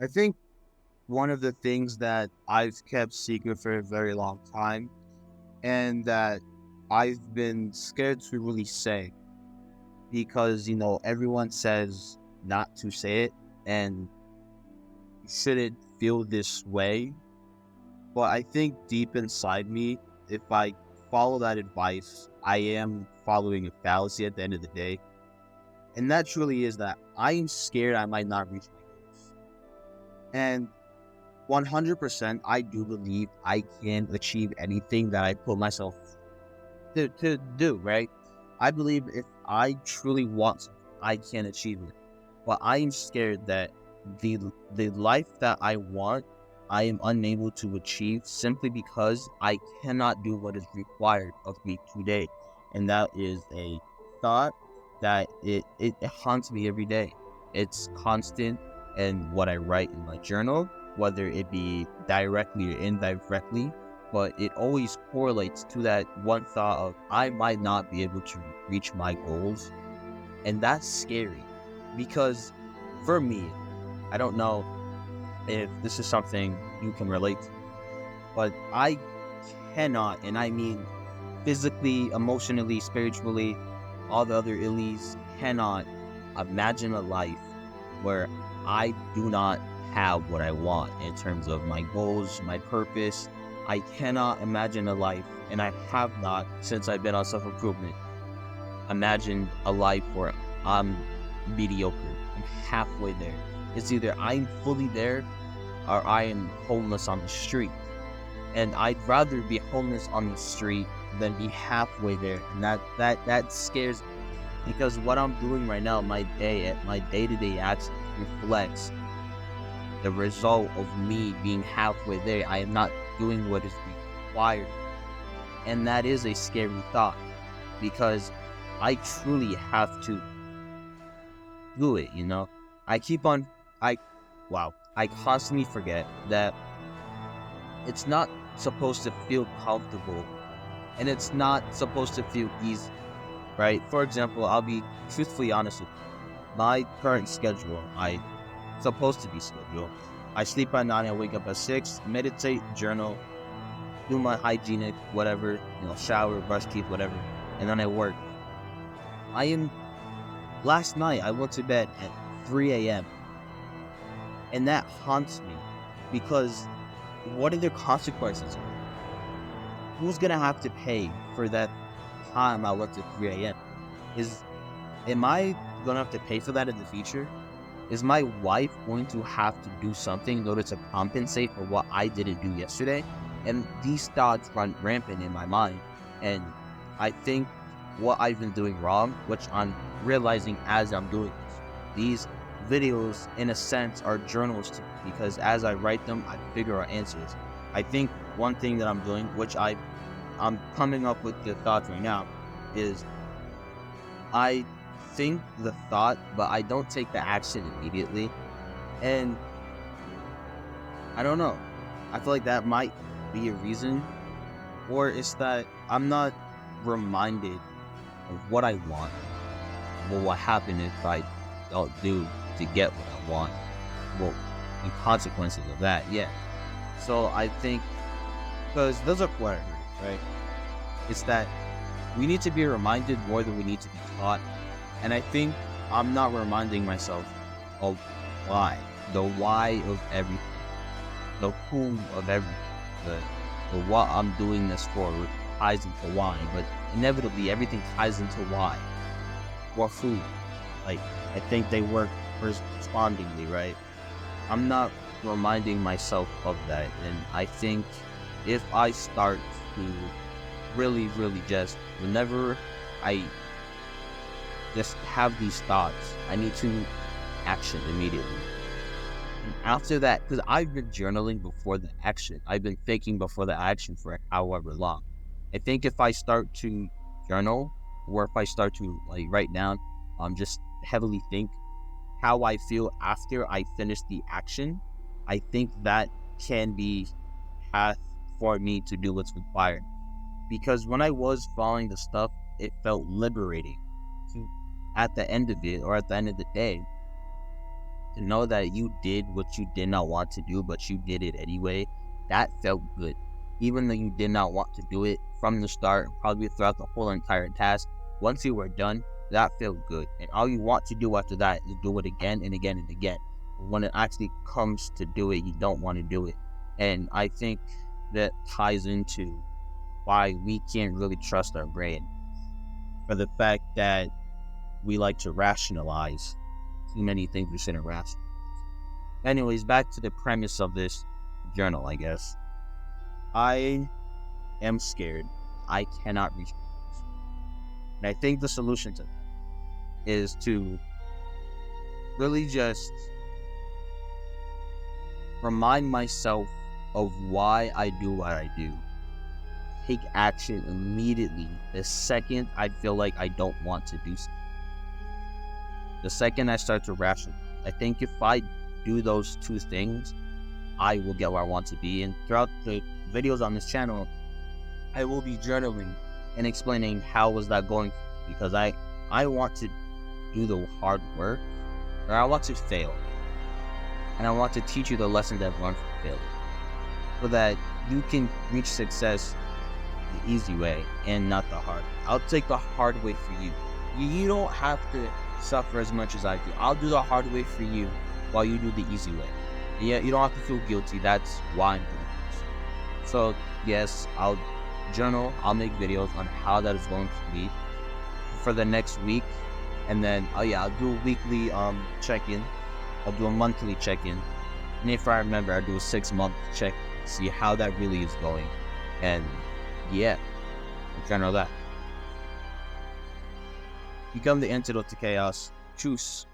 I think one of the things that I've kept secret for a very long time and that I've been scared to really say because, everyone says not to say it and you shouldn't feel this way. But I think deep inside me, if I follow that advice, I am following a fallacy at the end of the day. And that truly is that I am scared I might not reach my goals. And 100%, I do believe I can achieve anything that I put myself to do, right? I believe if I truly want something, I can achieve it. But I am scared that the the life that I want, I am unable to achieve simply because I cannot do what is required of me today. And that is a thought that it haunts me every day. It's constant in what I write in my journal, whether it be directly or indirectly, but it always correlates to that one thought of I might not be able to reach my goals. And that's scary because for me, I don't know if this is something you can relate to, but I cannot, and I mean physically, emotionally, spiritually, all the other illies, cannot imagine a life where I do not have what I want in terms of my goals, my purpose. I cannot imagine a life, and I have not since I've been on self improvement, imagined a life where I'm mediocre. I'm halfway there. It's either I'm fully there or I am homeless on the street. And I'd rather be homeless on the street than be halfway there. And that scares me because what I'm doing right now, my day-to-day actions reflects the result of me being halfway there. I am not doing what is required. And that is a scary thought because I truly have to do it. I keep on, I, wow, I constantly forget that it's not supposed to feel comfortable and it's not supposed to feel easy, right? For example, I'll be truthfully honest with you. My current schedule, I supposed to be scheduled. I sleep at 9, I wake up at 6, meditate, journal, do my hygienic, whatever, shower, brush teeth, whatever, and then I work. Last night I went to bed at 3 a.m. and that haunts me because what are the consequences? Who's gonna have to pay for that time I went to 3 a.m.? Am I gonna have to pay for that in the future? Is my wife going to have to do something in order to compensate for what I didn't do yesterday? And these thoughts run rampant in my mind. And I think what I've been doing wrong, which I'm realizing as I'm doing this, these videos, in a sense, are journals to me because as I write them, I figure out answers. I think one thing that I'm doing, which I'm coming up with the thoughts right now, is I think the thought, but I don't take the action immediately. And I don't know. I feel like that might be a reason, or it's that I'm not reminded of what I want. What will happen if I don't do to get what I want? Well, the consequences of that, yeah. So I think, because those are what I heard, right? It's that we need to be reminded more than we need to be taught. And I think I'm not reminding myself of why, the why of everything, the whom of everything, the what I'm doing this for ties into why, but inevitably everything ties into why. Or food. Like, I think they work correspondingly, right? I'm not reminding myself of that. And I think if I start to really, really just, whenever I just have these thoughts, I need to action immediately. And after that, because I've been journaling before the action, I've been thinking before the action for however long. I think if I start to journal, or if I start to write down, just heavily think how I feel after I finish the action, I think that can be path for me to do what's required. Because when I was following the stuff, it felt liberating. To, at the end of it, or at the end of the day, to know that you did what you did not want to do, but you did it anyway, that felt good. Even though you did not want to do it from the start, probably throughout the whole entire task, once you were done, that felt good. And all you want to do after that is do it again and again and again. When it actually comes to do it, you don't want to do it. And I think that ties into why we can't really trust our brain, for the fact that we like to rationalize too many things we shouldn't rationalize. Anyways, back to the premise of this journal, I guess. I am scared. I cannot reach my goals. And I think the solution to that is to really just remind myself of why I do what I do. Take action immediately the second I feel like I don't want to do something. The second I start to rationalize. I think if I do those two things, I will get where I want to be. And throughout the videos on this channel, I will be journaling and explaining how was that going, because I want to do the hard work, or I want to fail. And I want to teach you the lessons I've learned from failure, so that you can reach success the easy way and not the hard way. I'll take the hard way for you. You don't have to suffer as much as I do. I'll do the hard way for you while you do the easy way. Yeah, you don't have to feel guilty. That's why I'm doing this. So yes, I'll journal. I'll make videos on how that is going to be for the next week, and then I'll do a weekly check-in. I'll do a monthly check-in, and if I remember, I'll do a 6-month check, see how that really is going, and yeah, journal that. Become the antidote to chaos. Choose.